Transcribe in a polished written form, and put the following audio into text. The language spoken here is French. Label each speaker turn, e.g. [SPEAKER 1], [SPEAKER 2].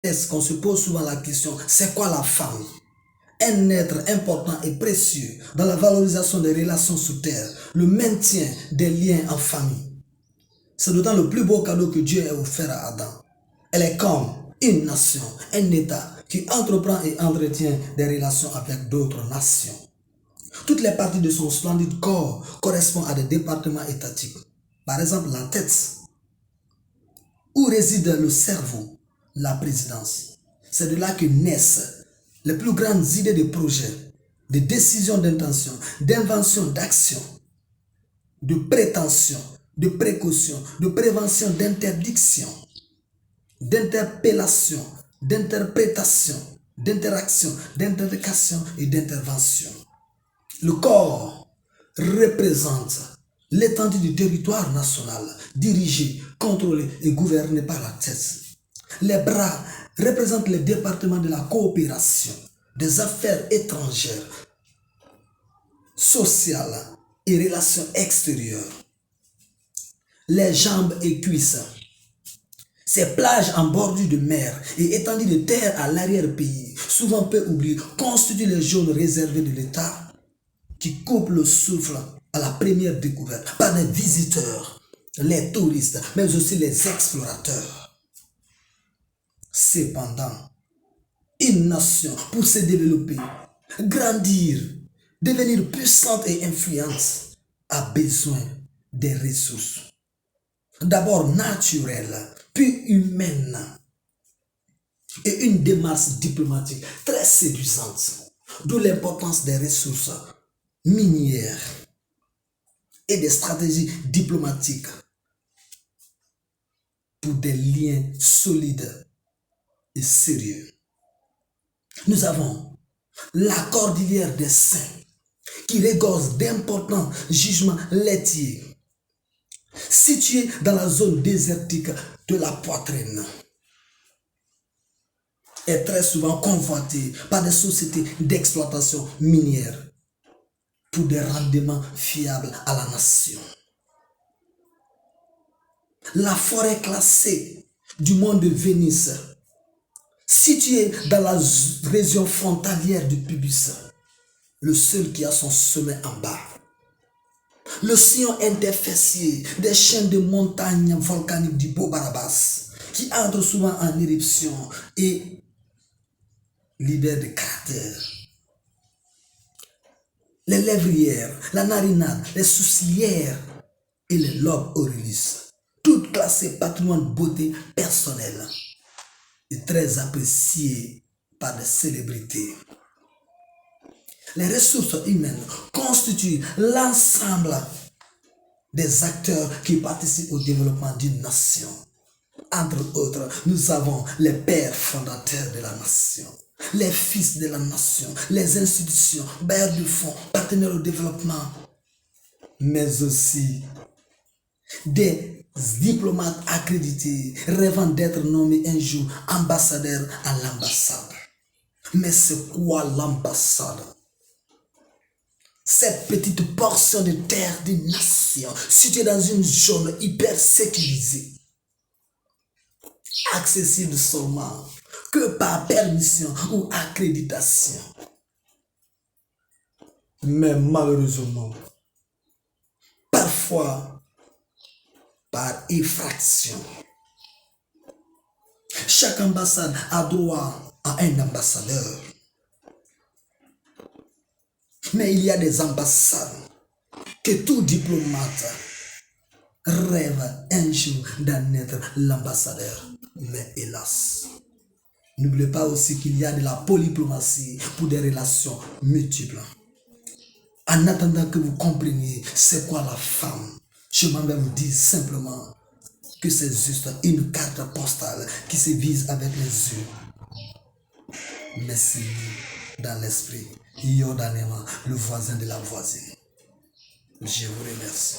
[SPEAKER 1] Est-ce qu'on se pose souvent la question, c'est quoi la femme? Un être important et précieux dans la valorisation des relations sur terre, le maintien des liens en famille. C'est d'autant le plus beau cadeau que Dieu a offert à Adam. Elle est comme une nation, un État qui entreprend et entretient des relations avec d'autres nations. Toutes les parties de son splendide corps correspondent à des départements étatiques. Par exemple, la tête, où réside le cerveau, la présidence. C'est de là que naissent les plus grandes idées de projets, de décisions d'intention, d'invention, d'action, de prétention, de précaution, de prévention, d'interdiction, d'interpellation, d'interprétation, d'interaction, d'interdication et d'intervention. Le corps représente l'étendue du territoire national, dirigé, contrôlé et gouverné par la tête. Les bras représentent les départements de la coopération, des affaires étrangères, sociales et relations extérieures. Les jambes et cuisses, ces plages en bordure de mer et étendues de terre à l'arrière-pays, souvent peu oubliées, constituent les zones réservées de l'État qui coupent le souffle à la première découverte par les visiteurs, les touristes, mais aussi les explorateurs. Cependant, une nation, pour se développer, grandir, devenir puissante et influente, a besoin des ressources. D'abord naturelles, puis humaines, et une démarche diplomatique très séduisante, d'où l'importance des ressources minières et des stratégies diplomatiques pour des liens solides et sérieux. Nous avons la cordillère des Saints qui regorge d'importants gisements laitiers situés dans la zone désertique de la poitrine est très souvent convoitée par des sociétés d'exploitation minière pour des rendements fiables à la nation. La forêt classée du mont de Venise, située dans la région frontalière du Pubis, le seul qui a son sommet en bas. Le sillon interfécié des chaînes de montagnes volcaniques du Beau-Barabas, qui entrent souvent en éruption et libèrent des cratères. Les lévrières, la narinade, les sourcilières et les lobes aurélis, toutes classées patrimoine beauté personnelle et très appréciées par des célébrités. Les ressources humaines constituent l'ensemble des acteurs qui participent au développement d'une nation. Entre autres, nous avons les pères fondateurs de la nation, les fils de la nation, les institutions, bailleurs de fonds, partenaires au développement, mais aussi des diplomates accrédités rêvant d'être nommés un jour ambassadeurs à l'ambassade. Mais c'est quoi l'ambassade? Cette petite portion de terre d'une nation située dans une zone hyper sécurisée, accessible seulement que par permission ou accréditation. Mais malheureusement, parfois par effraction. Chaque ambassade a droit à un ambassadeur. Mais il y a des ambassades que tout diplomate rêve un jour d'en être l'ambassadeur. Mais hélas, n'oubliez pas aussi qu'il y a de la polydiplomatie pour des relations multiples. En attendant que vous compreniez c'est quoi la femme, je m'en vais vous dire simplement que c'est juste une carte postale qui se vise avec les yeux. Mais c'est dans l'esprit, Yordanément, le voisin de la voisine. Je vous remercie.